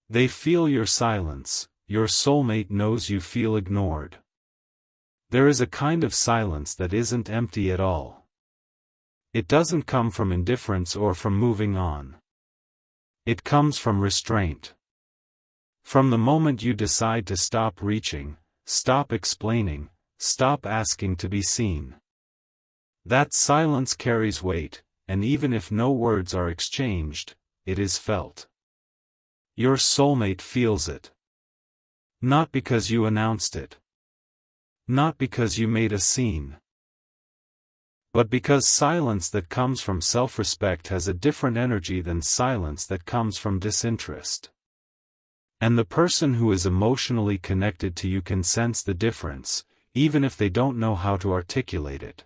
They feel your silence. Your soulmate knows you feel ignored. There is a kind of silence that isn't empty at all. It doesn't come from indifference or from moving on. It comes from restraint. From the moment you decide to stop reaching, stop explaining, stop asking to be seen. That silence carries weight, and even if no words are exchanged, it is felt. Your soulmate feels it. Not because you announced it. Not because you made a scene. But because silence that comes from self-respect has a different energy than silence that comes from disinterest. And the person who is emotionally connected to you can sense the difference, even if they don't know how to articulate it.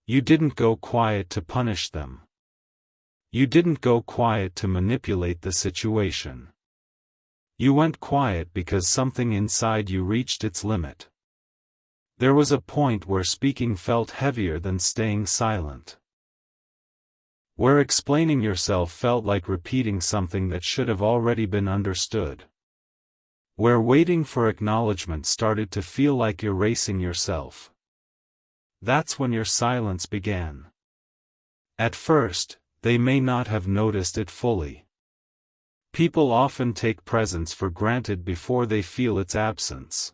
You didn't go quiet to punish them. You didn't go quiet to manipulate the situation. You went quiet because something inside you reached its limit. There was a point where speaking felt heavier than staying silent. Where explaining yourself felt like repeating something that should have already been understood. Where waiting for acknowledgement started to feel like erasing yourself. That's when your silence began. At first, they may not have noticed it fully. People often take presence for granted before they feel its absence.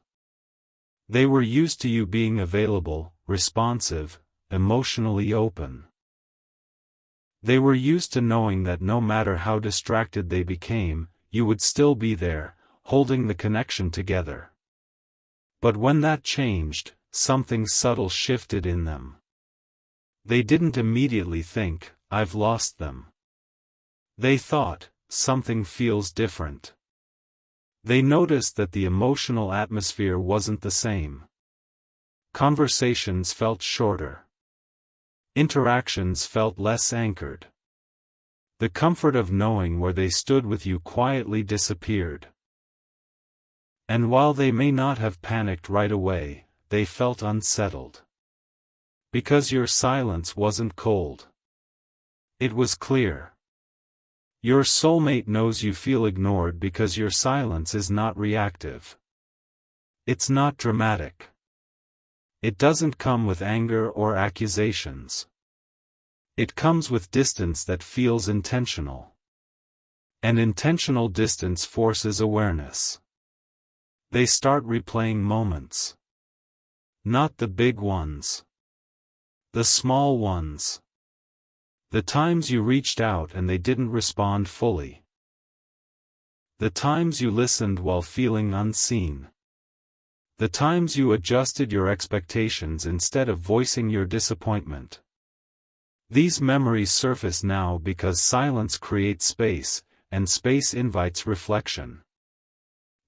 They were used to you being available, responsive, emotionally open. They were used to knowing that no matter how distracted they became, you would still be there, holding the connection together. But when that changed, something subtle shifted in them. They didn't immediately think, "I've lost them." They thought, "Something feels different." They noticed that the emotional atmosphere wasn't the same. Conversations felt shorter. Interactions felt less anchored. The comfort of knowing where they stood with you quietly disappeared. And while they may not have panicked right away, they felt unsettled. Because your silence wasn't cold. It was clear. Your soulmate knows you feel ignored because your silence is not reactive. It's not dramatic. It doesn't come with anger or accusations. It comes with distance that feels intentional. And intentional distance forces awareness. They start replaying moments. Not the big ones. The small ones. The times you reached out and they didn't respond fully. The times you listened while feeling unseen. The times you adjusted your expectations instead of voicing your disappointment. These memories surface now because silence creates space, and space invites reflection.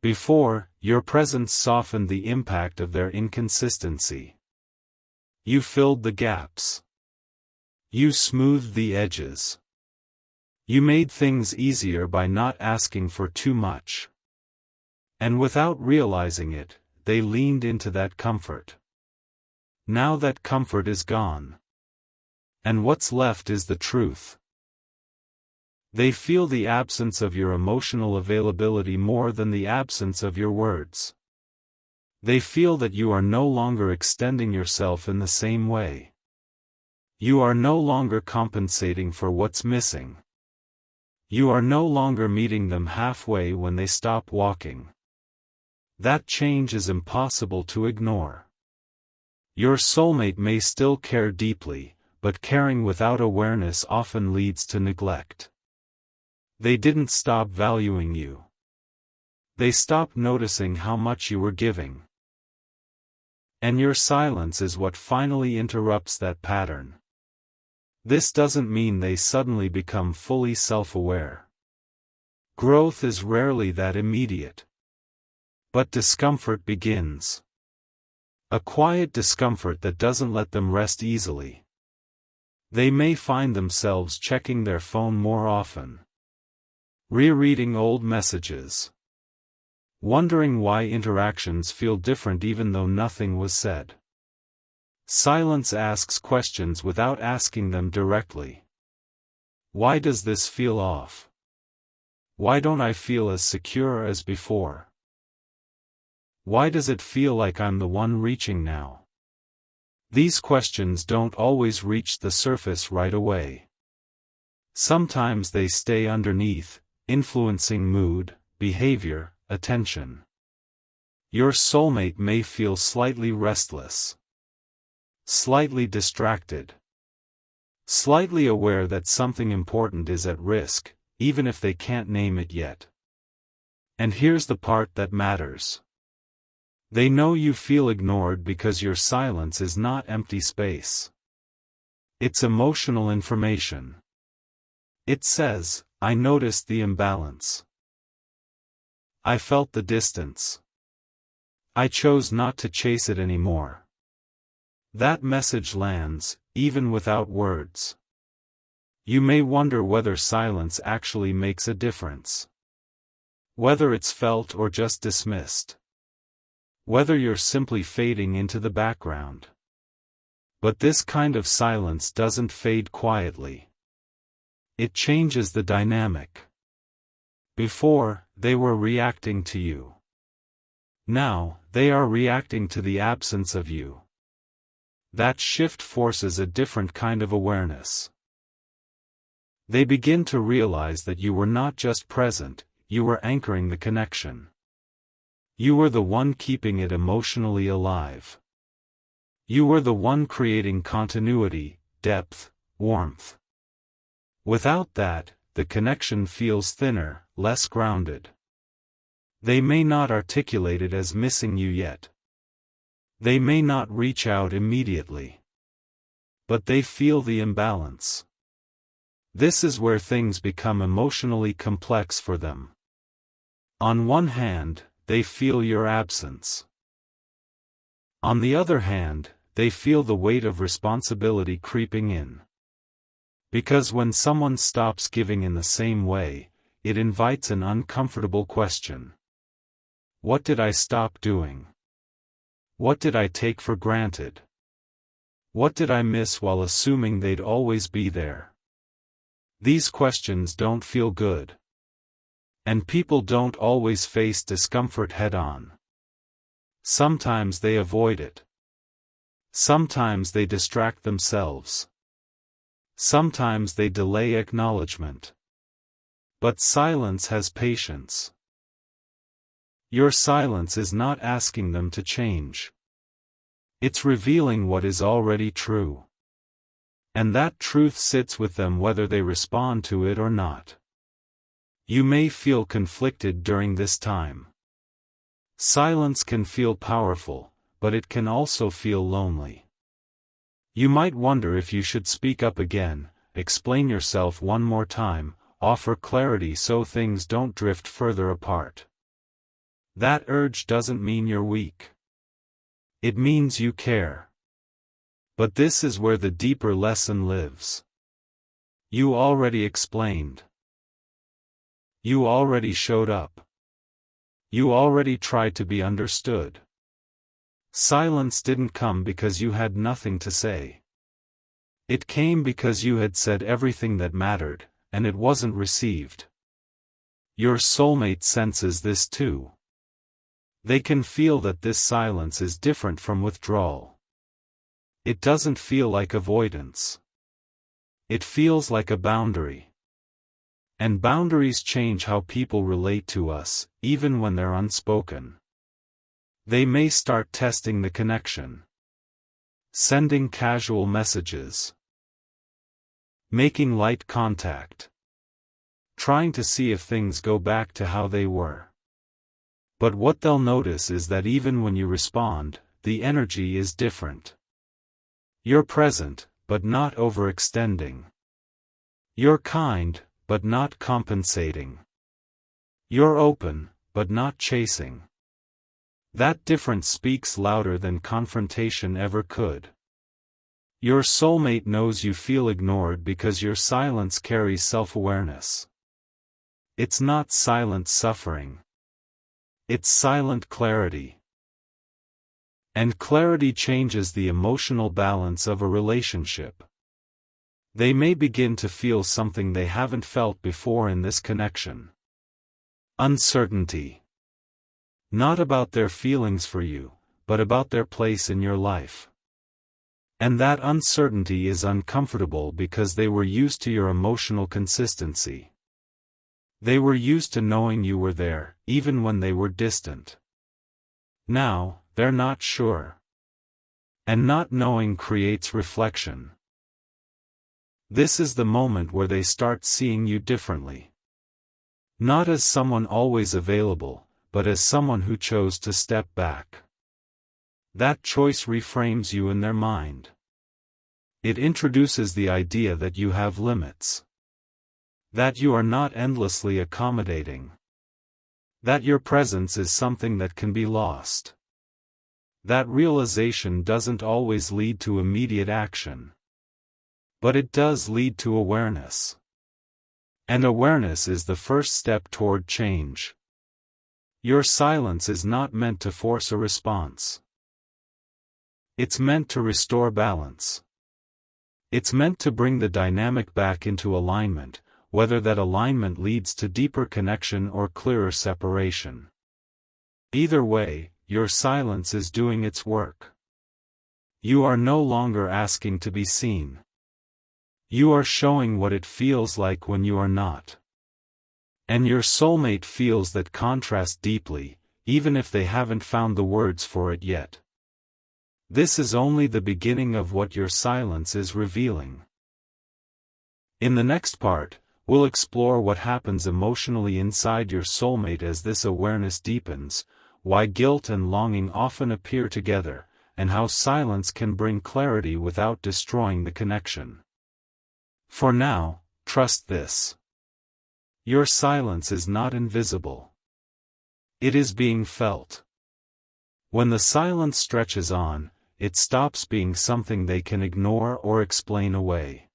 Before, your presence softened the impact of their inconsistency. You filled the gaps. You smoothed the edges. You made things easier by not asking for too much. And without realizing it, they leaned into that comfort. Now that comfort is gone. And what's left is the truth. They feel the absence of your emotional availability more than the absence of your words. They feel that you are no longer extending yourself in the same way. You are no longer compensating for what's missing. You are no longer meeting them halfway when they stop walking. That change is impossible to ignore. Your soulmate may still care deeply, but caring without awareness often leads to neglect. They didn't stop valuing you. They stopped noticing how much you were giving. And your silence is what finally interrupts that pattern. This doesn't mean they suddenly become fully self-aware. Growth is rarely that immediate. But discomfort begins. A quiet discomfort that doesn't let them rest easily. They may find themselves checking their phone more often. Rereading old messages. Wondering why interactions feel different even though nothing was said. Silence asks questions without asking them directly. Why does this feel off? Why don't I feel as secure as before? Why does it feel like I'm the one reaching now? These questions don't always reach the surface right away. Sometimes they stay underneath, influencing mood, behavior, attention. Your soulmate may feel slightly restless, slightly distracted, slightly aware that something important is at risk, even if they can't name it yet. And here's the part that matters. They know you feel ignored because your silence is not empty space. It's emotional information. It says, I noticed the imbalance. I felt the distance. I chose not to chase it anymore. That message lands, even without words. You may wonder whether silence actually makes a difference. Whether it's felt or just dismissed. Whether you're simply fading into the background. But this kind of silence doesn't fade quietly. It changes the dynamic. Before, they were reacting to you. Now, they are reacting to the absence of you. That shift forces a different kind of awareness. They begin to realize that you were not just present, you were anchoring the connection. You were the one keeping it emotionally alive. You were the one creating continuity, depth, warmth. Without that, the connection feels thinner, less grounded. They may not articulate it as missing you yet. They may not reach out immediately. But they feel the imbalance. This is where things become emotionally complex for them. On one hand, they feel your absence. On the other hand, they feel the weight of responsibility creeping in. Because when someone stops giving in the same way, it invites an uncomfortable question. What did I stop doing? What did I take for granted? What did I miss while assuming they'd always be there? These questions don't feel good. And people don't always face discomfort head-on. Sometimes they avoid it. Sometimes they distract themselves. Sometimes they delay acknowledgement. But silence has patience. Your silence is not asking them to change. It's revealing what is already true. And that truth sits with them whether they respond to it or not. You may feel conflicted during this time. Silence can feel powerful, but it can also feel lonely. You might wonder if you should speak up again, explain yourself one more time, offer clarity so things don't drift further apart. That urge doesn't mean you're weak. It means you care. But this is where the deeper lesson lives. You already explained. You already showed up. You already tried to be understood. Silence didn't come because you had nothing to say. It came because you had said everything that mattered, and it wasn't received. Your soulmate senses this too. They can feel that this silence is different from withdrawal. It doesn't feel like avoidance. It feels like a boundary. And boundaries change how people relate to us, even when they're unspoken. They may start testing the connection. Sending casual messages. Making light contact. Trying to see if things go back to how they were. But what they'll notice is that even when you respond, the energy is different. You're present, but not overextending. You're kind, but not compensating. You're open, but not chasing. That difference speaks louder than confrontation ever could. Your soulmate knows you feel ignored because your silence carries self-awareness. It's not silent suffering. It's silent clarity. And clarity changes the emotional balance of a relationship. They may begin to feel something they haven't felt before in this connection. Uncertainty. Not about their feelings for you, but about their place in your life. And that uncertainty is uncomfortable because they were used to your emotional consistency. They were used to knowing you were there, even when they were distant. Now, they're not sure. And not knowing creates reflection. This is the moment where they start seeing you differently. Not as someone always available, but as someone who chose to step back. That choice reframes you in their mind. It introduces the idea that you have limits. That you are not endlessly accommodating. That your presence is something that can be lost. That realization doesn't always lead to immediate action. But it does lead to awareness. And awareness is the first step toward change. Your silence is not meant to force a response. It's meant to restore balance. It's meant to bring the dynamic back into alignment, whether that alignment leads to deeper connection or clearer separation. Either way, your silence is doing its work. You are no longer asking to be seen. You are showing what it feels like when you are not. And your soulmate feels that contrast deeply, even if they haven't found the words for it yet. This is only the beginning of what your silence is revealing. In the next part, we'll explore what happens emotionally inside your soulmate as this awareness deepens, why guilt and longing often appear together, and how silence can bring clarity without destroying the connection. For now, trust this. Your silence is not invisible. It is being felt. When the silence stretches on, it stops being something they can ignore or explain away.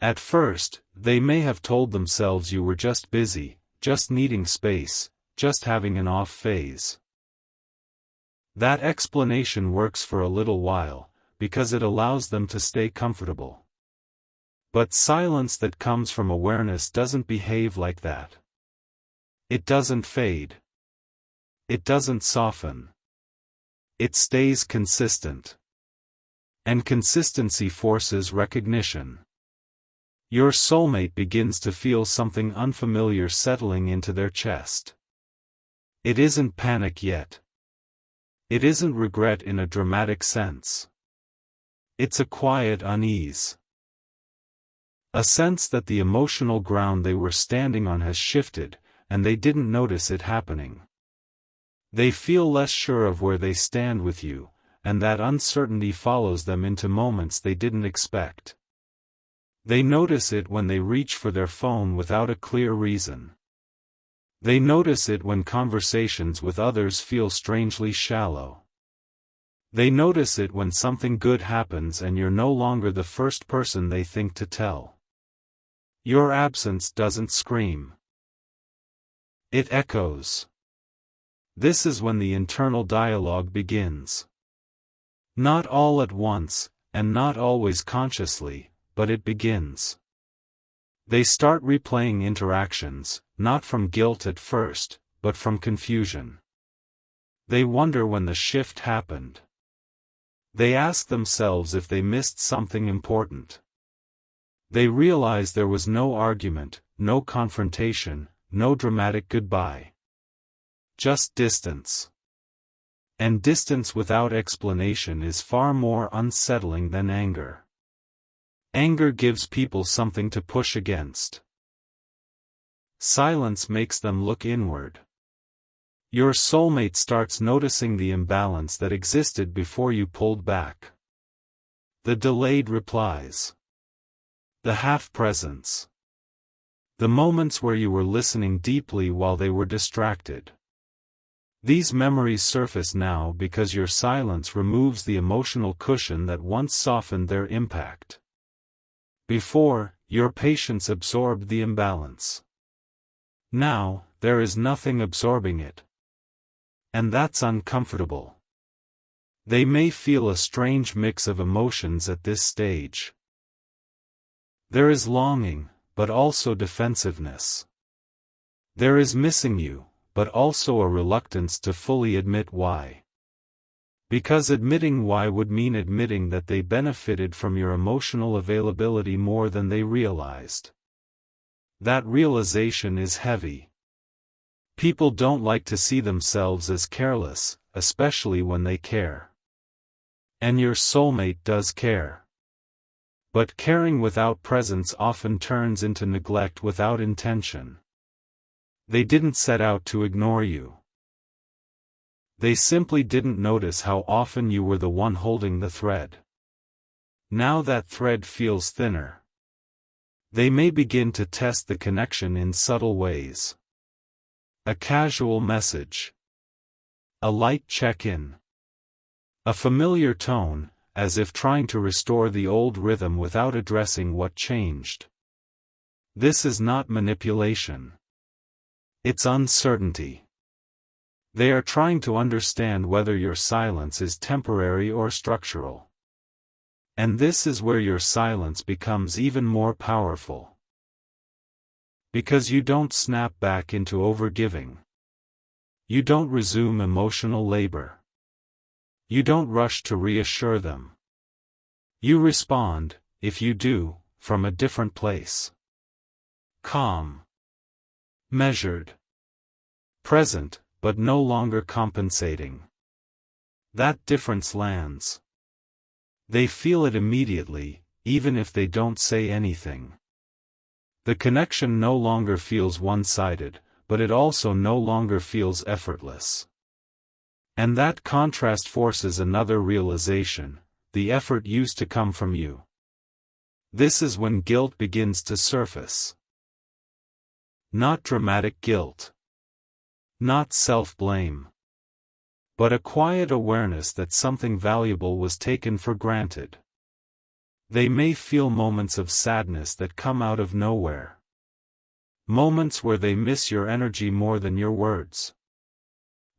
At first, they may have told themselves you were just busy, just needing space, just having an off phase. That explanation works for a little while, because it allows them to stay comfortable. But silence that comes from awareness doesn't behave like that. It doesn't fade. It doesn't soften. It stays consistent. And consistency forces recognition. Your soulmate begins to feel something unfamiliar settling into their chest. It isn't panic yet. It isn't regret in a dramatic sense. It's a quiet unease. A sense that the emotional ground they were standing on has shifted, and they didn't notice it happening. They feel less sure of where they stand with you, and that uncertainty follows them into moments they didn't expect. They notice it when they reach for their phone without a clear reason. They notice it when conversations with others feel strangely shallow. They notice it when something good happens and you're no longer the first person they think to tell. Your absence doesn't scream. It echoes. This is when the internal dialogue begins. Not all at once, and not always consciously, but it begins. They start replaying interactions, not from guilt at first, but from confusion. They wonder when the shift happened. They ask themselves if they missed something important. They realize there was no argument, no confrontation, no dramatic goodbye. Just distance. And distance without explanation is far more unsettling than anger. Anger gives people something to push against. Silence makes them look inward. Your soulmate starts noticing the imbalance that existed before you pulled back. The delayed replies. The half-presence. The moments where you were listening deeply while they were distracted. These memories surface now because your silence removes the emotional cushion that once softened their impact. Before, your patience absorbed the imbalance. Now, there is nothing absorbing it. And that's uncomfortable. They may feel a strange mix of emotions at this stage. There is longing, but also defensiveness. There is missing you, but also a reluctance to fully admit why. Because admitting why would mean admitting that they benefited from your emotional availability more than they realized. That realization is heavy. People don't like to see themselves as careless, especially when they care. And your soulmate does care. But caring without presence often turns into neglect without intention. They didn't set out to ignore you. They simply didn't notice how often you were the one holding the thread. Now that thread feels thinner. They may begin to test the connection in subtle ways. A casual message. A light check-in. A familiar tone, as if trying to restore the old rhythm without addressing what changed. This is not manipulation. It's uncertainty. They are trying to understand whether your silence is temporary or structural. And this is where your silence becomes even more powerful. Because you don't snap back into overgiving. You don't resume emotional labor. You don't rush to reassure them. You respond, if you do, from a different place. Calm. Measured. Present, but no longer compensating. That difference lands. They feel it immediately, even if they don't say anything. The connection no longer feels one-sided, but it also no longer feels effortless. And that contrast forces another realization: the effort used to come from you. This is when guilt begins to surface. Not dramatic guilt. Not self-blame. But a quiet awareness that something valuable was taken for granted. They may feel moments of sadness that come out of nowhere. Moments where they miss your energy more than your words.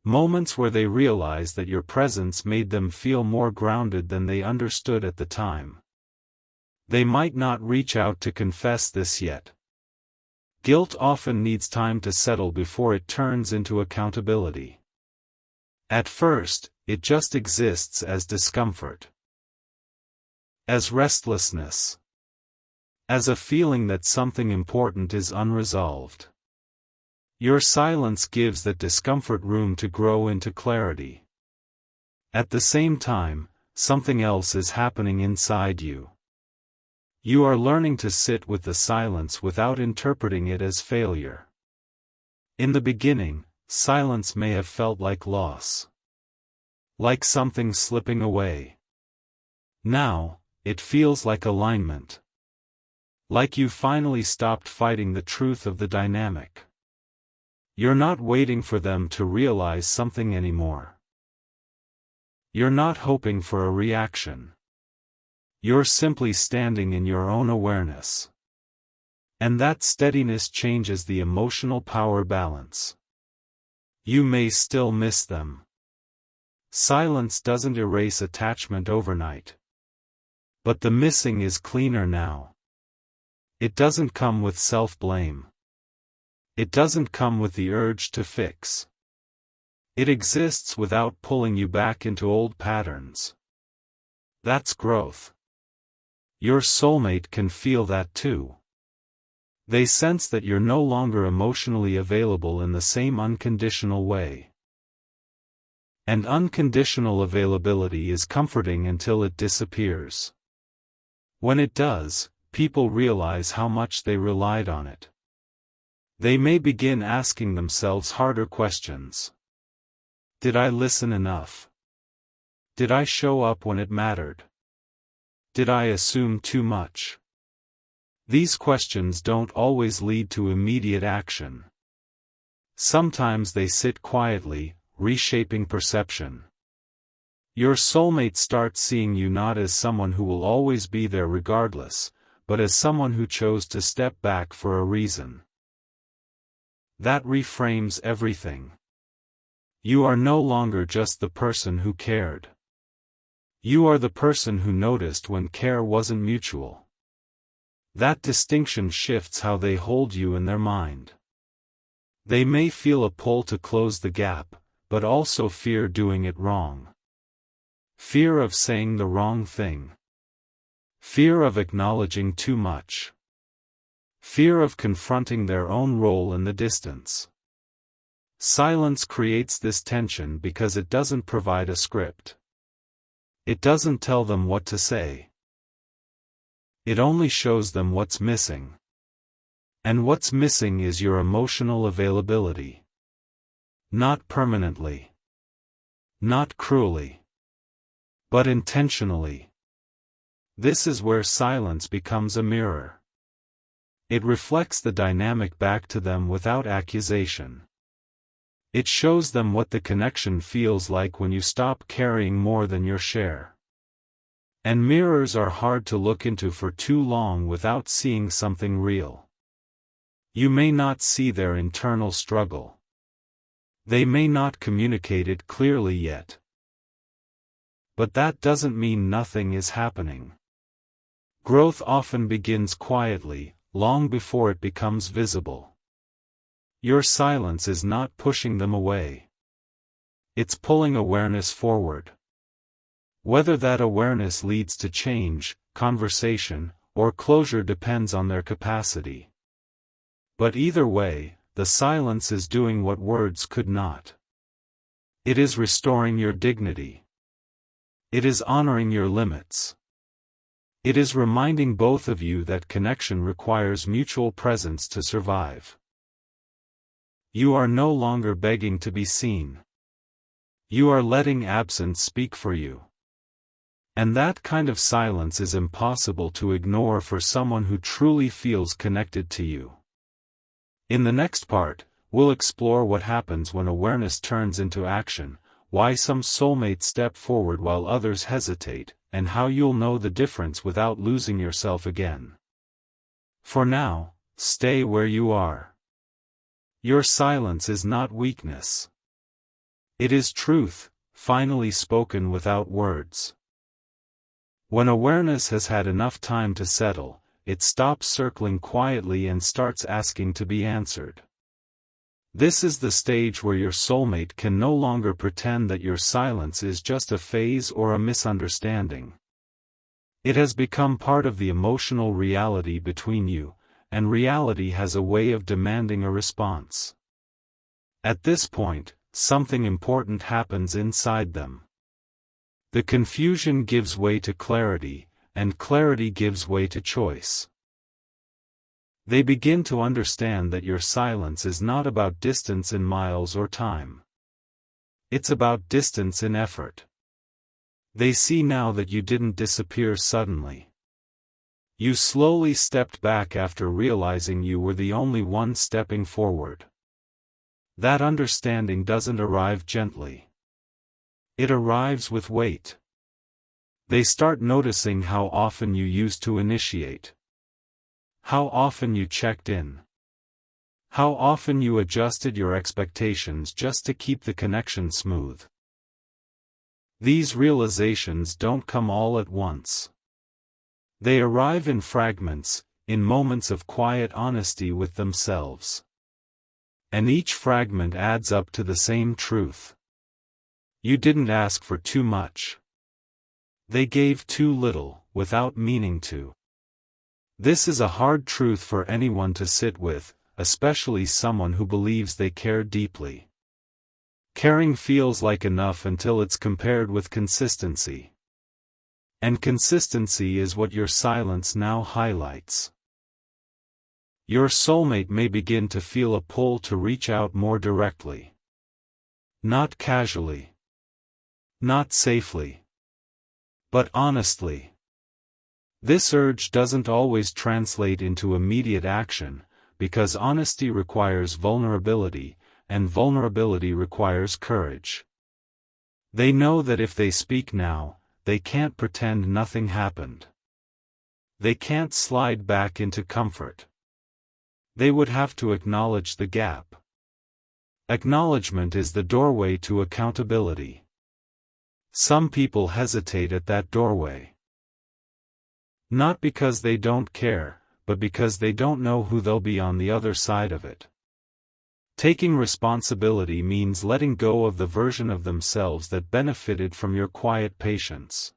Moments where they realize that your presence made them feel more grounded than they understood at the time. They might not reach out to confess this yet. Guilt often needs time to settle before it turns into accountability. At first, it just exists as discomfort. As restlessness. As a feeling that something important is unresolved. Your silence gives that discomfort room to grow into clarity. At the same time, something else is happening inside you. You are learning to sit with the silence without interpreting it as failure. In the beginning, silence may have felt like loss. Like something slipping away. Now, it feels like alignment. Like you finally stopped fighting the truth of the dynamic. You're not waiting for them to realize something anymore. You're not hoping for a reaction. You're simply standing in your own awareness. And that steadiness changes the emotional power balance. You may still miss them. Silence doesn't erase attachment overnight. But the missing is cleaner now. It doesn't come with self-blame. It doesn't come with the urge to fix. It exists without pulling you back into old patterns. That's growth. Your soulmate can feel that too. They sense that you're no longer emotionally available in the same unconditional way. And unconditional availability is comforting until it disappears. When it does, people realize how much they relied on it. They may begin asking themselves harder questions. Did I listen enough? Did I show up when it mattered? Did I assume too much? These questions don't always lead to immediate action. Sometimes they sit quietly, reshaping perception. Your soulmate starts seeing you not as someone who will always be there regardless, but as someone who chose to step back for a reason. That reframes everything. You are no longer just the person who cared. You are the person who noticed when care wasn't mutual. That distinction shifts how they hold you in their mind. They may feel a pull to close the gap, but also fear doing it wrong. Fear of saying the wrong thing. Fear of acknowledging too much. Fear of confronting their own role in the distance. Silence creates this tension because it doesn't provide a script. It doesn't tell them what to say. It only shows them what's missing. And what's missing is your emotional availability. Not permanently. Not cruelly. But intentionally. This is where silence becomes a mirror. It reflects the dynamic back to them without accusation. It shows them what the connection feels like when you stop carrying more than your share. And mirrors are hard to look into for too long without seeing something real. You may not see their internal struggle. They may not communicate it clearly yet. But that doesn't mean nothing is happening. Growth often begins quietly, long before it becomes visible. Your silence is not pushing them away. It's pulling awareness forward. Whether that awareness leads to change, conversation, or closure depends on their capacity. But either way, the silence is doing what words could not. It is restoring your dignity. It is honoring your limits. It is reminding both of you that connection requires mutual presence to survive. You are no longer begging to be seen. You are letting absence speak for you. And that kind of silence is impossible to ignore for someone who truly feels connected to you. In the next part, we'll explore what happens when awareness turns into action, why some soulmates step forward while others hesitate, and how you'll know the difference without losing yourself again. For now, stay where you are. Your silence is not weakness. It is truth, finally spoken without words. When awareness has had enough time to settle, it stops circling quietly and starts asking to be answered. This is the stage where your soulmate can no longer pretend that your silence is just a phase or a misunderstanding. It has become part of the emotional reality between you, and reality has a way of demanding a response. At this point, something important happens inside them. The confusion gives way to clarity, and clarity gives way to choice. They begin to understand that your silence is not about distance in miles or time. It's about distance in effort. They see now that you didn't disappear suddenly. You slowly stepped back after realizing you were the only one stepping forward. That understanding doesn't arrive gently. It arrives with weight. They start noticing how often you used to initiate. How often you checked in. How often you adjusted your expectations just to keep the connection smooth. These realizations don't come all at once. They arrive in fragments, in moments of quiet honesty with themselves. And each fragment adds up to the same truth. You didn't ask for too much. They gave too little, without meaning to. This is a hard truth for anyone to sit with, especially someone who believes they care deeply. Caring feels like enough until it's compared with consistency. And consistency is what your silence now highlights. Your soulmate may begin to feel a pull to reach out more directly. Not casually. Not safely. But honestly. This urge doesn't always translate into immediate action, because honesty requires vulnerability, and vulnerability requires courage. They know that if they speak now, they can't pretend nothing happened. They can't slide back into comfort. They would have to acknowledge the gap. Acknowledgement is the doorway to accountability. Some people hesitate at that doorway. Not because they don't care, but because they don't know who they'll be on the other side of it. Taking responsibility means letting go of the version of themselves that benefited from your quiet patience.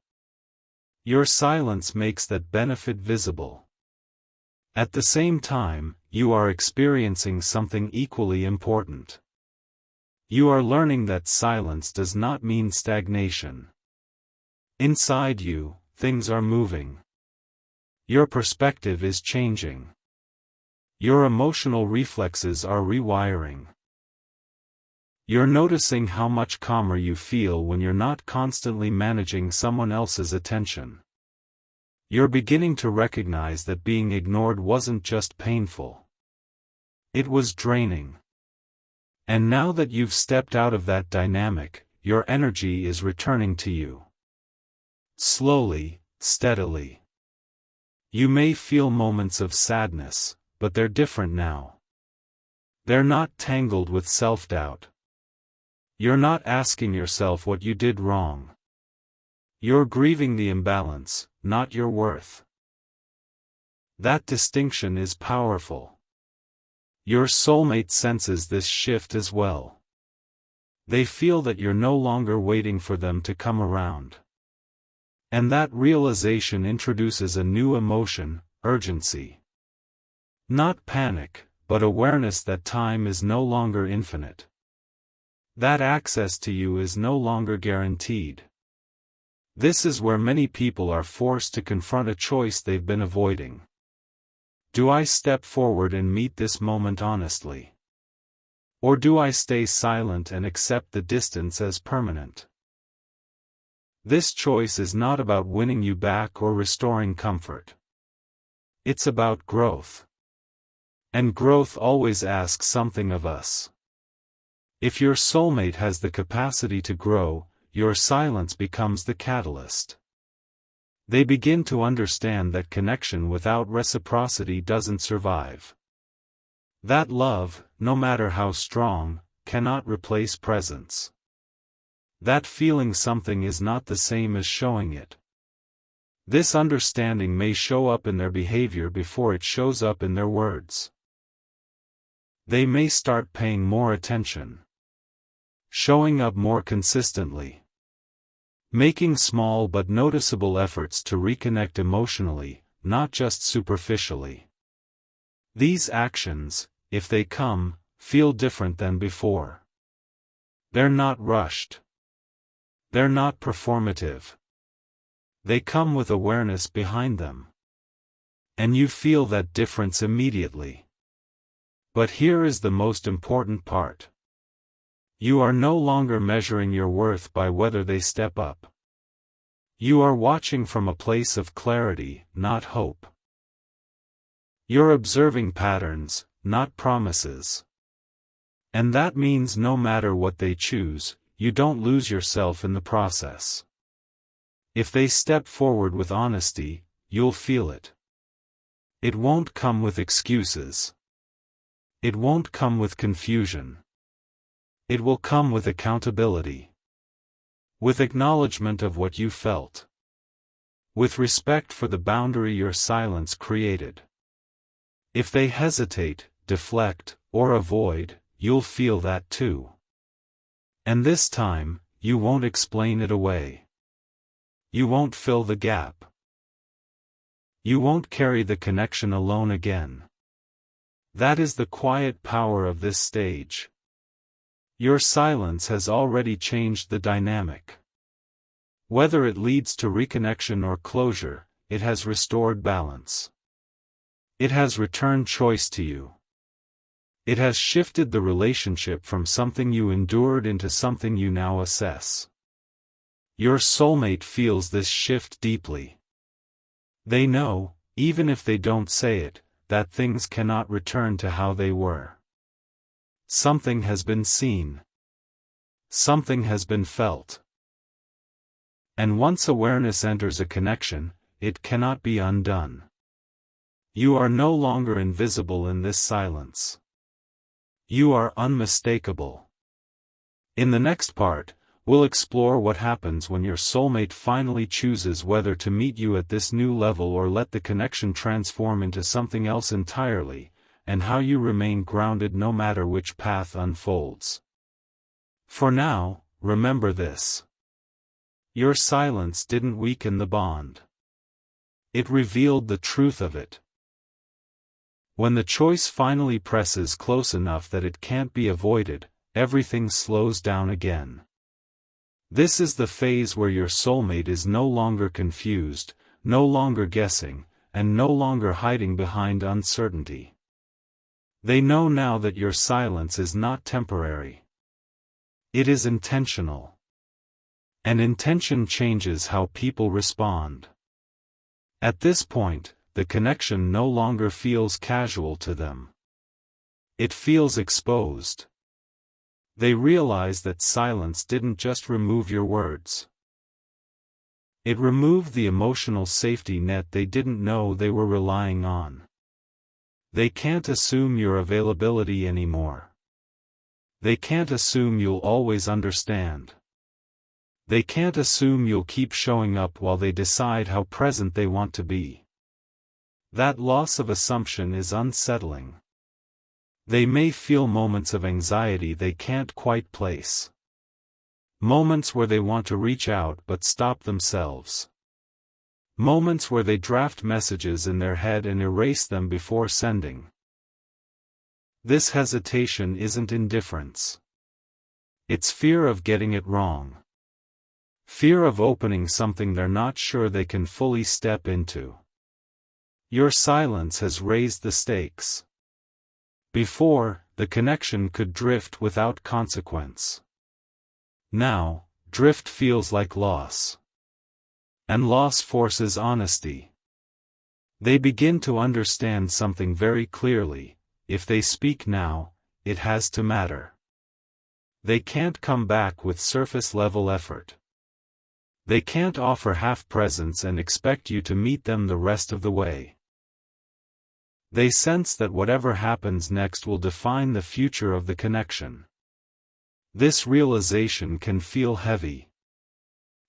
Your silence makes that benefit visible. At the same time, you are experiencing something equally important. You are learning that silence does not mean stagnation. Inside you, things are moving. Your perspective is changing. Your emotional reflexes are rewiring. You're noticing how much calmer you feel when you're not constantly managing someone else's attention. You're beginning to recognize that being ignored wasn't just painful. It was draining. And now that you've stepped out of that dynamic, your energy is returning to you. Slowly, steadily. You may feel moments of sadness, but they're different now. They're not tangled with self-doubt. You're not asking yourself what you did wrong. You're grieving the imbalance, not your worth. That distinction is powerful. Your soulmate senses this shift as well. They feel that you're no longer waiting for them to come around. And that realization introduces a new emotion, urgency. Not panic, but awareness that time is no longer infinite. That access to you is no longer guaranteed. This is where many people are forced to confront a choice they've been avoiding. Do I step forward and meet this moment honestly? Or do I stay silent and accept the distance as permanent? This choice is not about winning you back or restoring comfort. It's about growth. And growth always asks something of us. If your soulmate has the capacity to grow, your silence becomes the catalyst. They begin to understand that connection without reciprocity doesn't survive. That love, no matter how strong, cannot replace presence. That feeling something is not the same as showing it. This understanding may show up in their behavior before it shows up in their words. They may start paying more attention. Showing up more consistently. Making small but noticeable efforts to reconnect emotionally, not just superficially. These actions, if they come, feel different than before. They're not rushed. They're not performative. They come with awareness behind them. And you feel that difference immediately. But here is the most important part. You are no longer measuring your worth by whether they step up. You are watching from a place of clarity, not hope. You're observing patterns, not promises. And that means no matter what they choose, you don't lose yourself in the process. If they step forward with honesty, you'll feel it. It won't come with excuses. It won't come with confusion. It will come with accountability. With acknowledgement of what you felt. With respect for the boundary your silence created. If they hesitate, deflect, or avoid, you'll feel that too. And this time, you won't explain it away. You won't fill the gap. You won't carry the connection alone again. That is the quiet power of this stage. Your silence has already changed the dynamic. Whether it leads to reconnection or closure, it has restored balance. It has returned choice to you. It has shifted the relationship from something you endured into something you now assess. Your soulmate feels this shift deeply. They know, even if they don't say it, that things cannot return to how they were. Something has been seen. Something has been felt. And once awareness enters a connection, it cannot be undone. You are no longer invisible in this silence. You are unmistakable. In the next part, we'll explore what happens when your soulmate finally chooses whether to meet you at this new level or let the connection transform into something else entirely, and how you remain grounded no matter which path unfolds. For now, remember this. Your silence didn't weaken the bond. It revealed the truth of it. When the choice finally presses close enough that it can't be avoided, everything slows down again. This is the phase where your soulmate is no longer confused, no longer guessing, and no longer hiding behind uncertainty. They know now that your silence is not temporary. It is intentional. And intention changes how people respond. At this point, the connection no longer feels casual to them. It feels exposed. They realize that silence didn't just remove your words. It removed the emotional safety net they didn't know they were relying on. They can't assume your availability anymore. They can't assume you'll always understand. They can't assume you'll keep showing up while they decide how present they want to be. That loss of assumption is unsettling. They may feel moments of anxiety they can't quite place. Moments where they want to reach out but stop themselves. Moments where they draft messages in their head and erase them before sending. This hesitation isn't indifference. It's fear of getting it wrong. Fear of opening something they're not sure they can fully step into. Your silence has raised the stakes. Before, the connection could drift without consequence. Now, drift feels like loss. And loss forces honesty. They begin to understand something very clearly: if they speak now, it has to matter. They can't come back with surface-level effort. They can't offer half presence and expect you to meet them the rest of the way. They sense that whatever happens next will define the future of the connection. This realization can feel heavy.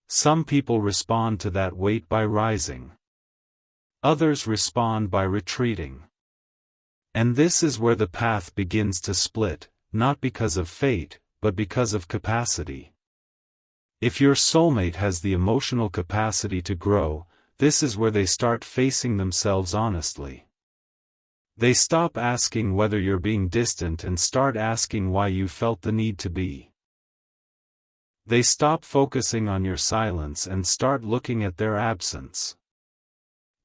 Some people respond to that weight by rising. Others respond by retreating. And this is where the path begins to split, not because of fate, but because of capacity. If your soulmate has the emotional capacity to grow, this is where they start facing themselves honestly. They stop asking whether you're being distant and start asking why you felt the need to be. They stop focusing on your silence and start looking at their absence.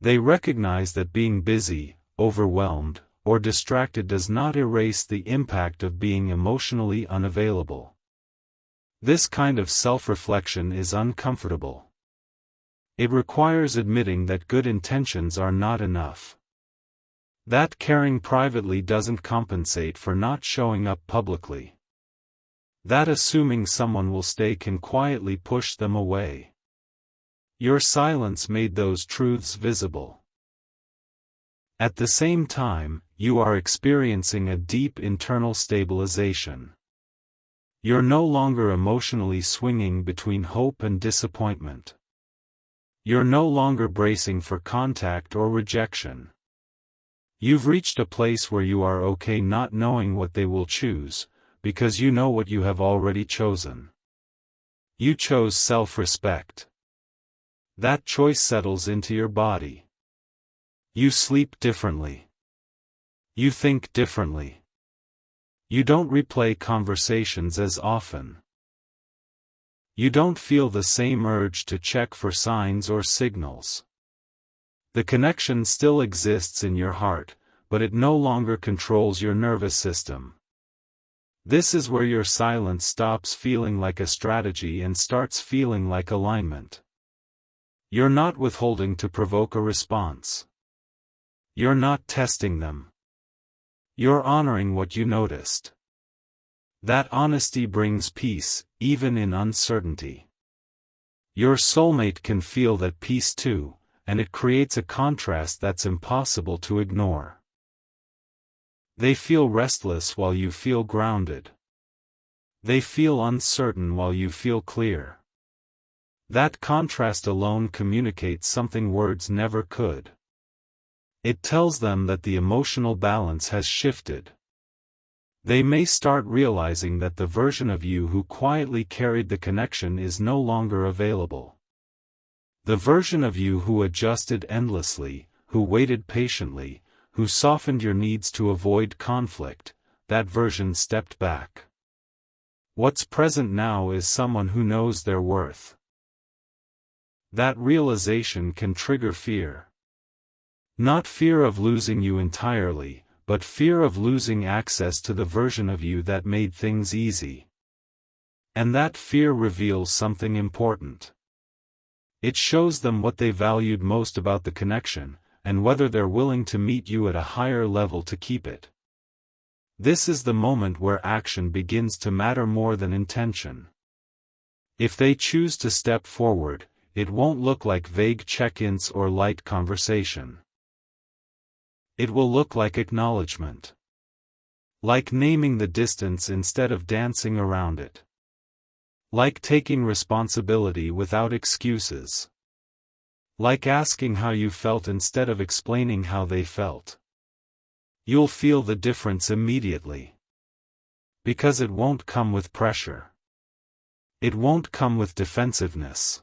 They recognize that being busy, overwhelmed, or distracted does not erase the impact of being emotionally unavailable. This kind of self-reflection is uncomfortable. It requires admitting that good intentions are not enough. That caring privately doesn't compensate for not showing up publicly. That assuming someone will stay can quietly push them away. Your silence made those truths visible. At the same time, you are experiencing a deep internal stabilization. You're no longer emotionally swinging between hope and disappointment. You're no longer bracing for contact or rejection. You've reached a place where you are okay not knowing what they will choose, because you know what you have already chosen. You chose self-respect. That choice settles into your body. You sleep differently. You think differently. You don't replay conversations as often. You don't feel the same urge to check for signs or signals. The connection still exists in your heart, but it no longer controls your nervous system. This is where your silence stops feeling like a strategy and starts feeling like alignment. You're not withholding to provoke a response. You're not testing them. You're honoring what you noticed. That honesty brings peace, even in uncertainty. Your soulmate can feel that peace too, and it creates a contrast that's impossible to ignore. They feel restless while you feel grounded. They feel uncertain while you feel clear. That contrast alone communicates something words never could. It tells them that the emotional balance has shifted. They may start realizing that the version of you who quietly carried the connection is no longer available. The version of you who adjusted endlessly, who waited patiently, who softened your needs to avoid conflict, that version stepped back. What's present now is someone who knows their worth. That realization can trigger fear. Not fear of losing you entirely, but fear of losing access to the version of you that made things easy. And that fear reveals something important. It shows them what they valued most about the connection, and whether they're willing to meet you at a higher level to keep it. This is the moment where action begins to matter more than intention. If they choose to step forward, it won't look like vague check-ins or light conversation. It will look like acknowledgement. Like naming the distance instead of dancing around it. Like taking responsibility without excuses. Like asking how you felt instead of explaining how they felt. You'll feel the difference immediately. Because it won't come with pressure. It won't come with defensiveness.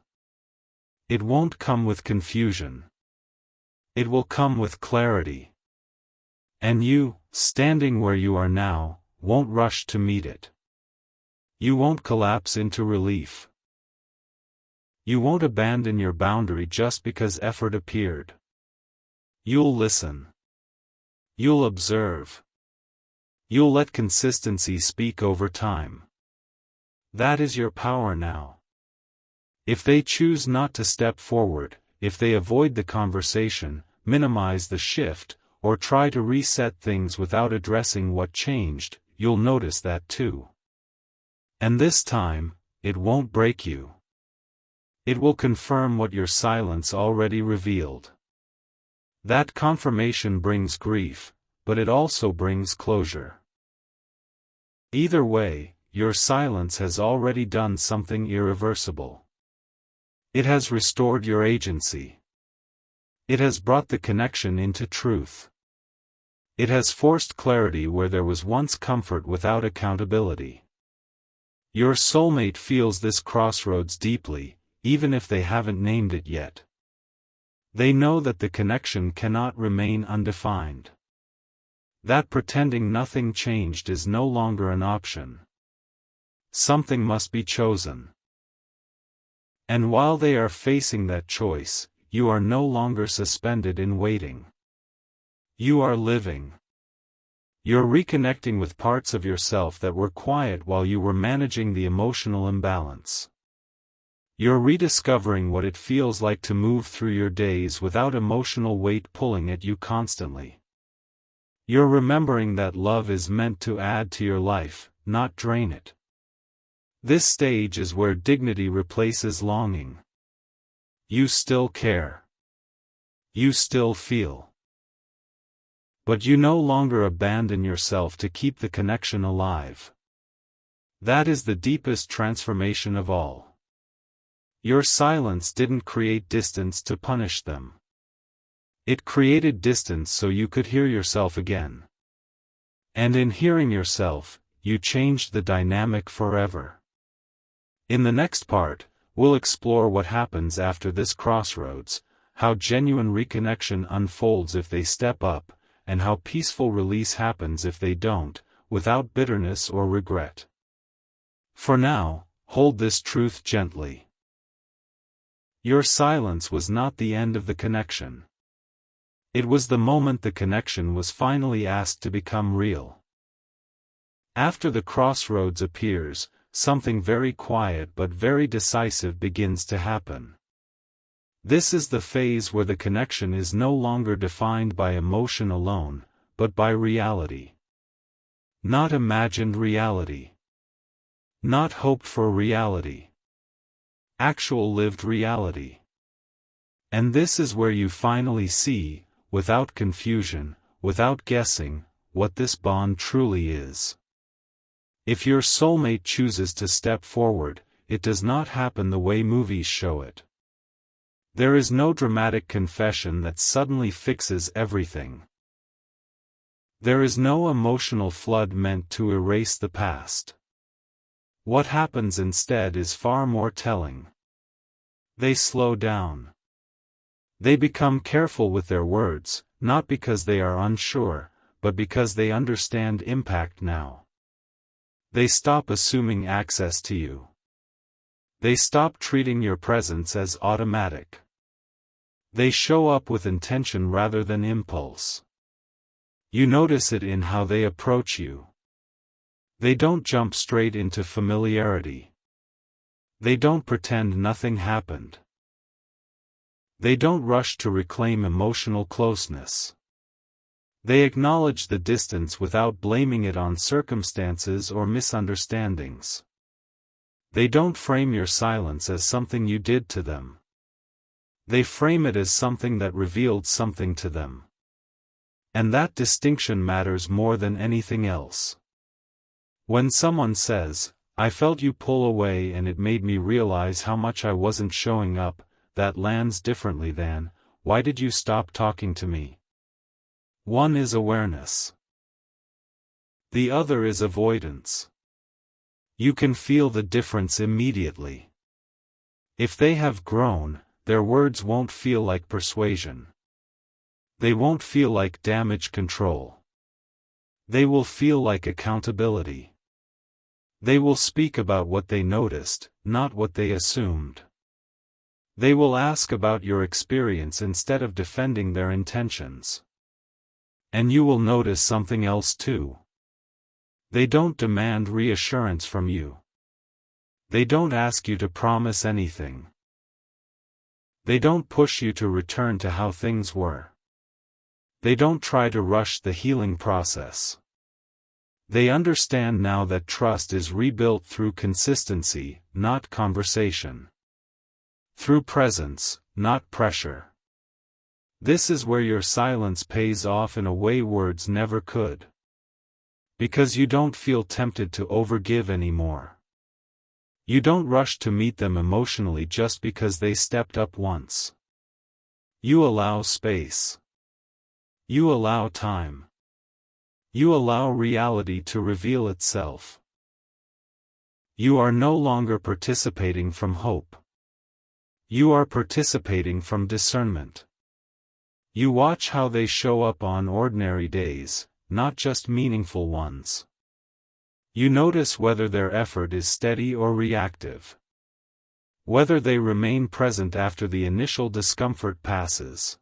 It won't come with confusion. It will come with clarity. And you, standing where you are now, won't rush to meet it. You won't collapse into relief. You won't abandon your boundary just because effort appeared. You'll listen. You'll observe. You'll let consistency speak over time. That is your power now. If they choose not to step forward, if they avoid the conversation, minimize the shift, or try to reset things without addressing what changed, you'll notice that too. And this time, it won't break you. It will confirm what your silence already revealed. That confirmation brings grief, but it also brings closure. Either way, your silence has already done something irreversible. It has restored your agency. It has brought the connection into truth. It has forced clarity where there was once comfort without accountability. Your soulmate feels this crossroads deeply, even if they haven't named it yet. They know that the connection cannot remain undefined. That pretending nothing changed is no longer an option. Something must be chosen. And while they are facing that choice, you are no longer suspended in waiting. You are living. You're reconnecting with parts of yourself that were quiet while you were managing the emotional imbalance. You're rediscovering what it feels like to move through your days without emotional weight pulling at you constantly. You're remembering that love is meant to add to your life, not drain it. This stage is where dignity replaces longing. You still care. You still feel. But you no longer abandon yourself to keep the connection alive. That is the deepest transformation of all. Your silence didn't create distance to punish them. It created distance so you could hear yourself again. And in hearing yourself, you changed the dynamic forever. In the next part, we'll explore what happens after this crossroads, how genuine reconnection unfolds if they step up, and how peaceful release happens if they don't, without bitterness or regret. For now, hold this truth gently. Your silence was not the end of the connection. It was the moment the connection was finally asked to become real. After the crossroads appears, something very quiet but very decisive begins to happen. This is the phase where the connection is no longer defined by emotion alone, but by reality. Not imagined reality. Not hoped for reality. Actual lived reality. And this is where you finally see, without confusion, without guessing, what this bond truly is. If your soulmate chooses to step forward, it does not happen the way movies show it. There is no dramatic confession that suddenly fixes everything. There is no emotional flood meant to erase the past. What happens instead is far more telling. They slow down. They become careful with their words, not because they are unsure, but because they understand impact now. They stop assuming access to you. They stop treating your presence as automatic. They show up with intention rather than impulse. You notice it in how they approach you. They don't jump straight into familiarity. They don't pretend nothing happened. They don't rush to reclaim emotional closeness. They acknowledge the distance without blaming it on circumstances or misunderstandings. They don't frame your silence as something you did to them. They frame it as something that revealed something to them. And that distinction matters more than anything else. When someone says, "I felt you pull away and it made me realize how much I wasn't showing up," that lands differently than, "Why did you stop talking to me?" One is awareness. The other is avoidance. You can feel the difference immediately. If they have grown, their words won't feel like persuasion. They won't feel like damage control. They will feel like accountability. They will speak about what they noticed, not what they assumed. They will ask about your experience instead of defending their intentions. And you will notice something else too. They don't demand reassurance from you. They don't ask you to promise anything. They don't push you to return to how things were. They don't try to rush the healing process. They understand now that trust is rebuilt through consistency, not conversation. Through presence, not pressure. This is where your silence pays off in a way words never could. Because you don't feel tempted to overgive anymore. You don't rush to meet them emotionally just because they stepped up once. You allow space. You allow time. You allow reality to reveal itself. You are no longer participating from hope. You are participating from discernment. You watch how they show up on ordinary days, not just meaningful ones. You notice whether their effort is steady or reactive. Whether they remain present after the initial discomfort passes.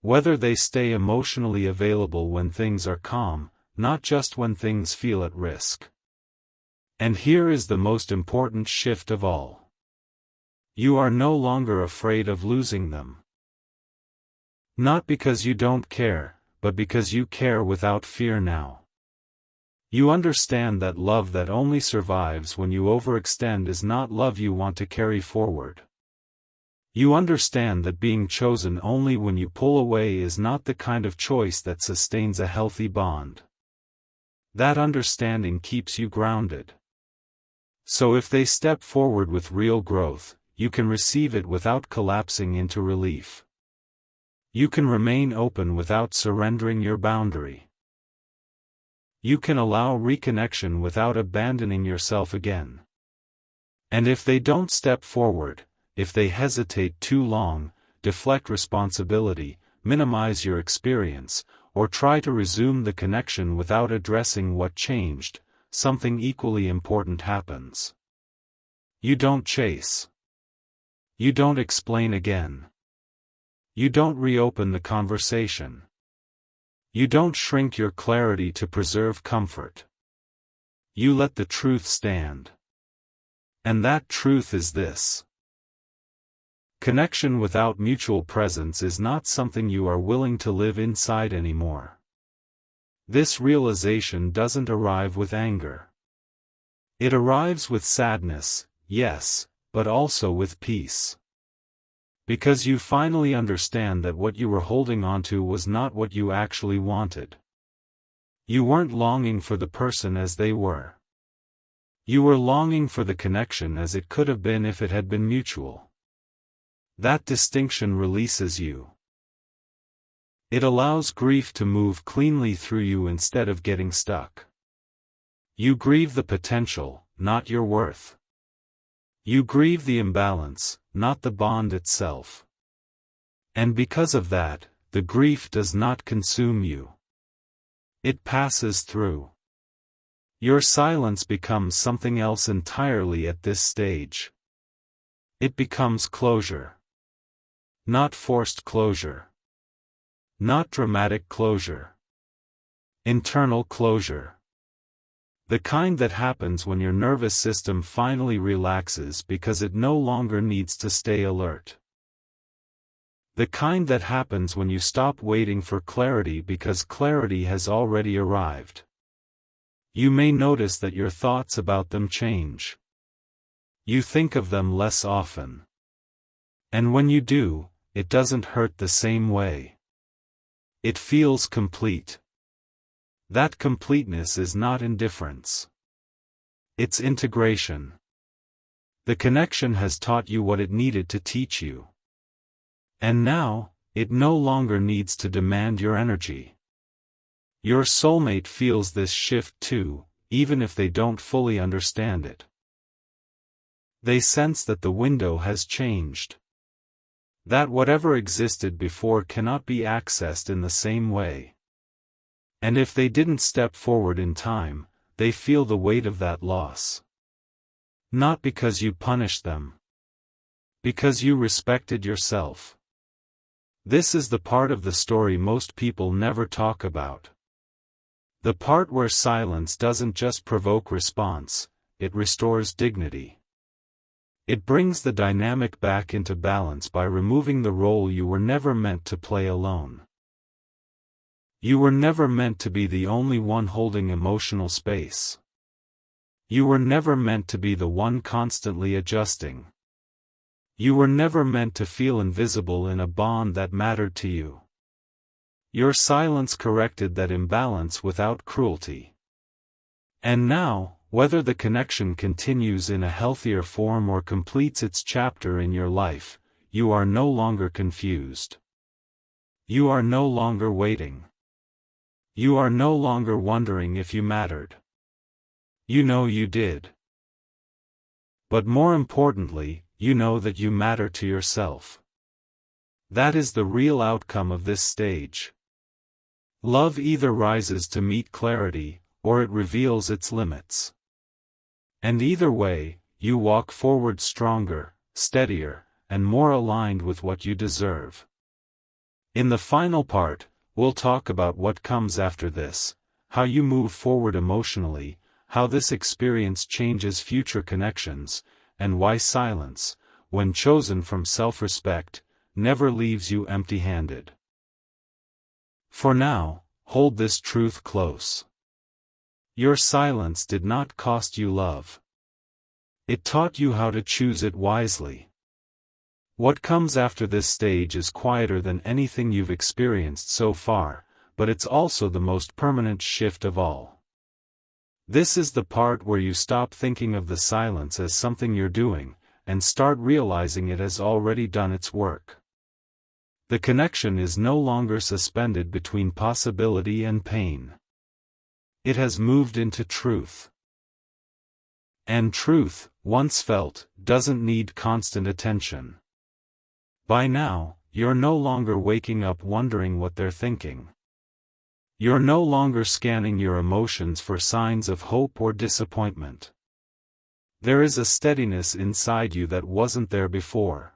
Whether they stay emotionally available when things are calm, not just when things feel at risk. And here is the most important shift of all. You are no longer afraid of losing them. Not because you don't care, but because you care without fear now. You understand that love that only survives when you overextend is not love you want to carry forward. You understand that being chosen only when you pull away is not the kind of choice that sustains a healthy bond. That understanding keeps you grounded. So if they step forward with real growth, you can receive it without collapsing into relief. You can remain open without surrendering your boundary. You can allow reconnection without abandoning yourself again. And if they don't step forward, if they hesitate too long, deflect responsibility, minimize your experience, or try to resume the connection without addressing what changed, something equally important happens. You don't chase. You don't explain again. You don't reopen the conversation. You don't shrink your clarity to preserve comfort. You let the truth stand. And that truth is this. Connection without mutual presence is not something you are willing to live inside anymore. This realization doesn't arrive with anger. It arrives with sadness, yes, but also with peace. Because you finally understand that what you were holding onto was not what you actually wanted. You weren't longing for the person as they were. You were longing for the connection as it could have been if it had been mutual. That distinction releases you. It allows grief to move cleanly through you instead of getting stuck. You grieve the potential, not your worth. You grieve the imbalance, not the bond itself. And because of that, the grief does not consume you. It passes through. Your silence becomes something else entirely at this stage. It becomes closure. Not forced closure. Not dramatic closure. Internal closure. The kind that happens when your nervous system finally relaxes because it no longer needs to stay alert. The kind that happens when you stop waiting for clarity because clarity has already arrived. You may notice that your thoughts about them change. You think of them less often. And when you do, it doesn't hurt the same way. It feels complete. That completeness is not indifference. It's integration. The connection has taught you what it needed to teach you. And now, it no longer needs to demand your energy. Your soulmate feels this shift too, even if they don't fully understand it. They sense that the window has changed. That whatever existed before cannot be accessed in the same way. And if they didn't step forward in time, they feel the weight of that loss. Not because you punished them. Because you respected yourself. This is the part of the story most people never talk about. The part where silence doesn't just provoke response, it restores dignity. It brings the dynamic back into balance by removing the role you were never meant to play alone. You were never meant to be the only one holding emotional space. You were never meant to be the one constantly adjusting. You were never meant to feel invisible in a bond that mattered to you. Your silence corrected that imbalance without cruelty. And now, whether the connection continues in a healthier form or completes its chapter in your life, you are no longer confused. You are no longer waiting. You are no longer wondering if you mattered. You know you did. But more importantly, you know that you matter to yourself. That is the real outcome of this stage. Love either rises to meet clarity, or it reveals its limits. And either way, you walk forward stronger, steadier, and more aligned with what you deserve. In the final part, we'll talk about what comes after this, how you move forward emotionally, how this experience changes future connections, and why silence, when chosen from self-respect, never leaves you empty-handed. For now, hold this truth close. Your silence did not cost you love. It taught you how to choose it wisely. What comes after this stage is quieter than anything you've experienced so far, but it's also the most permanent shift of all. This is the part where you stop thinking of the silence as something you're doing, and start realizing it has already done its work. The connection is no longer suspended between possibility and pain. It has moved into truth. And truth, once felt, doesn't need constant attention. By now, you're no longer waking up wondering what they're thinking. You're no longer scanning your emotions for signs of hope or disappointment. There is a steadiness inside you that wasn't there before.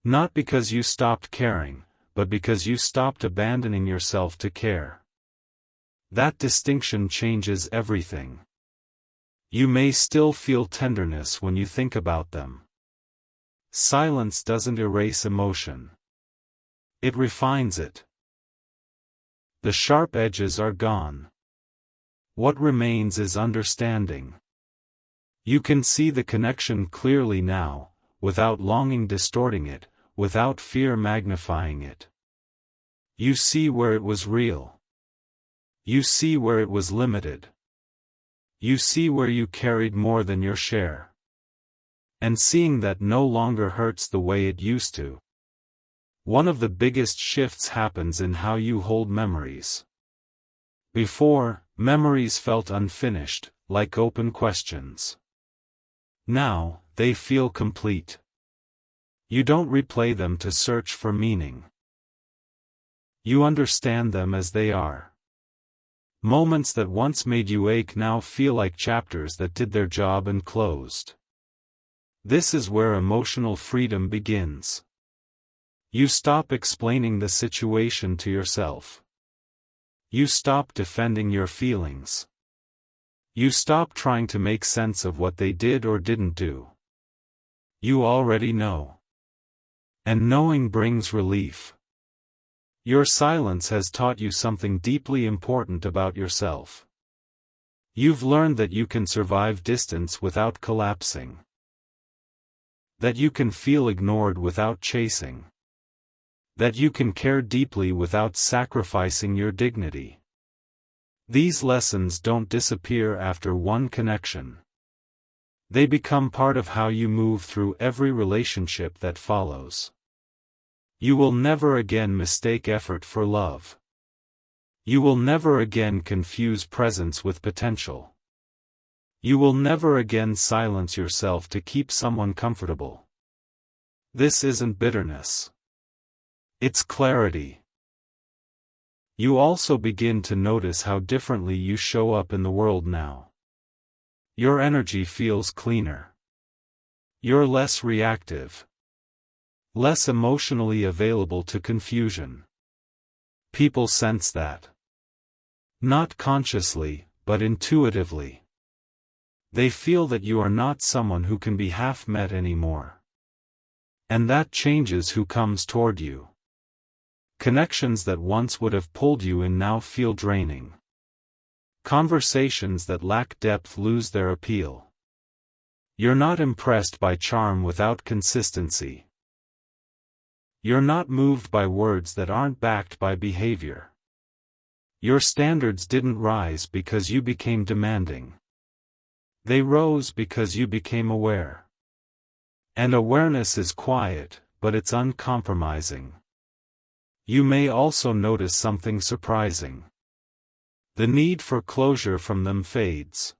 Not because you stopped caring, but because you stopped abandoning yourself to care. That distinction changes everything. You may still feel tenderness when you think about them. Silence doesn't erase emotion. It refines it. The sharp edges are gone. What remains is understanding. You can see the connection clearly now, without longing distorting it, without fear magnifying it. You see where it was real. You see where it was limited. You see where you carried more than your share. and seeing that no longer hurts the way it used to. One of the biggest shifts happens in how you hold memories. Before, memories felt unfinished, like open questions. Now, they feel complete. You don't replay them to search for meaning. You understand them as they are. Moments that once made you ache now feel like chapters that did their job and closed. This is where emotional freedom begins. You stop explaining the situation to yourself. You stop defending your feelings. You stop trying to make sense of what they did or didn't do. You already know. And knowing brings relief. Your silence has taught you something deeply important about yourself. You've learned that you can survive distance without collapsing. That you can feel ignored without chasing. That you can care deeply without sacrificing your dignity. These lessons don't disappear after one connection. They become part of how you move through every relationship that follows. You will never again mistake effort for love. You will never again confuse presence with potential. You will never again silence yourself to keep someone comfortable. This isn't bitterness. It's clarity. You also begin to notice how differently you show up in the world now. Your energy feels cleaner. You're less reactive. Less emotionally available to confusion. People sense that. Not consciously, but intuitively. They feel that you are not someone who can be half met anymore. And that changes who comes toward you. Connections that once would have pulled you in now feel draining. Conversations that lack depth lose their appeal. You're not impressed by charm without consistency. You're not moved by words that aren't backed by behavior. Your standards didn't rise because you became demanding. They rose because you became aware. And awareness is quiet, but it's uncompromising. You may also notice something surprising. The need for closure from them fades.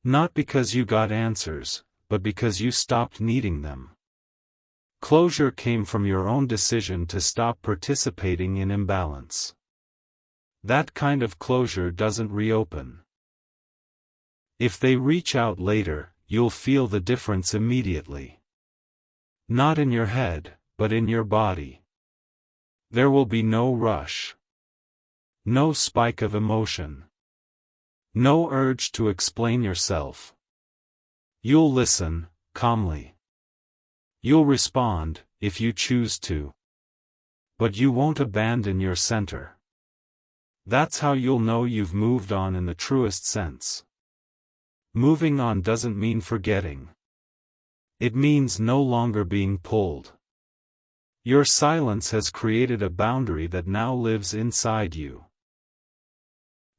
Not because you got answers, but because you stopped needing them. Closure came from your own decision to stop participating in imbalance. That kind of closure doesn't reopen. If they reach out later, you'll feel the difference immediately. Not in your head, but in your body. There will be no rush. No spike of emotion. No urge to explain yourself. You'll listen, calmly. You'll respond, if you choose to. But you won't abandon your center. That's how you'll know you've moved on in the truest sense. Moving on doesn't mean forgetting. It means no longer being pulled. Your silence has created a boundary that now lives inside you.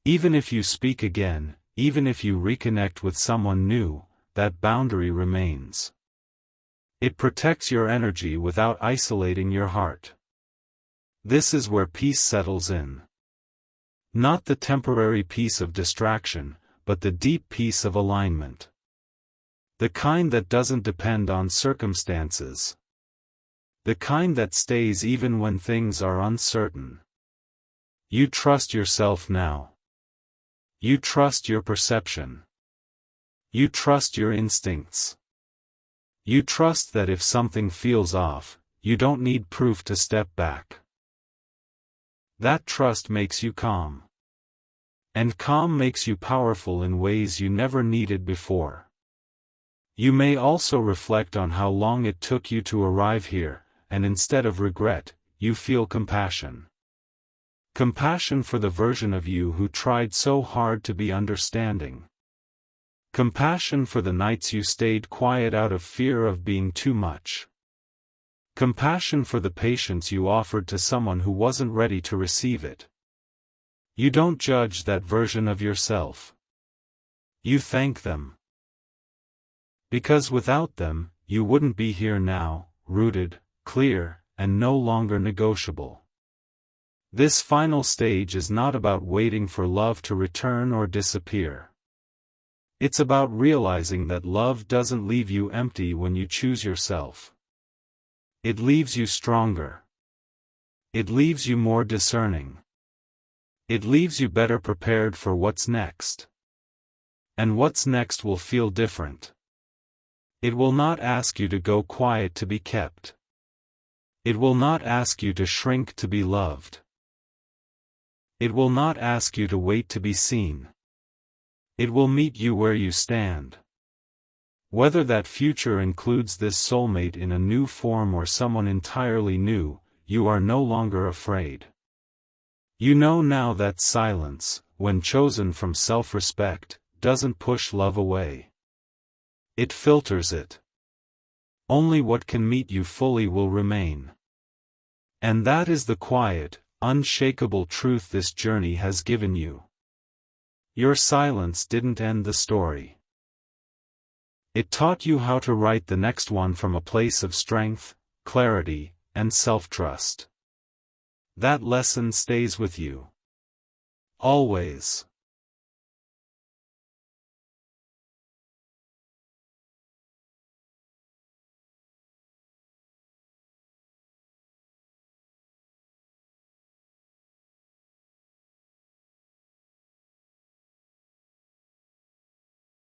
Even if you speak again, even if you reconnect with someone new, that boundary remains. It protects your energy without isolating your heart. This is where peace settles in. Not the temporary peace of distraction, but the deep peace of alignment. The kind that doesn't depend on circumstances. The kind that stays even when things are uncertain. You trust yourself now. You trust your perception. You trust your instincts. You trust that if something feels off, you don't need proof to step back. That trust makes you calm. And calm makes you powerful in ways you never needed before. You may also reflect on how long it took you to arrive here, and instead of regret, you feel compassion. Compassion for the version of you who tried so hard to be understanding. Compassion for the nights you stayed quiet out of fear of being too much. Compassion for the patience you offered to someone who wasn't ready to receive it. You don't judge that version of yourself. You thank them. Because without them, you wouldn't be here now, rooted, clear, and no longer negotiable. This final stage is not about waiting for love to return or disappear. It's about realizing that love doesn't leave you empty when you choose yourself. It leaves you stronger. It leaves you more discerning. It leaves you better prepared for what's next. And what's next will feel different. It will not ask you to go quiet to be kept. It will not ask you to shrink to be loved. It will not ask you to wait to be seen. It will meet you where you stand. Whether that future includes this soulmate in a new form or someone entirely new, you are no longer afraid. You know now that silence, when chosen from self-respect, doesn't push love away. It filters it. Only what can meet you fully will remain. And that is the quiet, unshakable truth this journey has given you. Your silence didn't end the story. It taught you how to write the next one from a place of strength, clarity, and self-trust. That lesson stays with you. Always.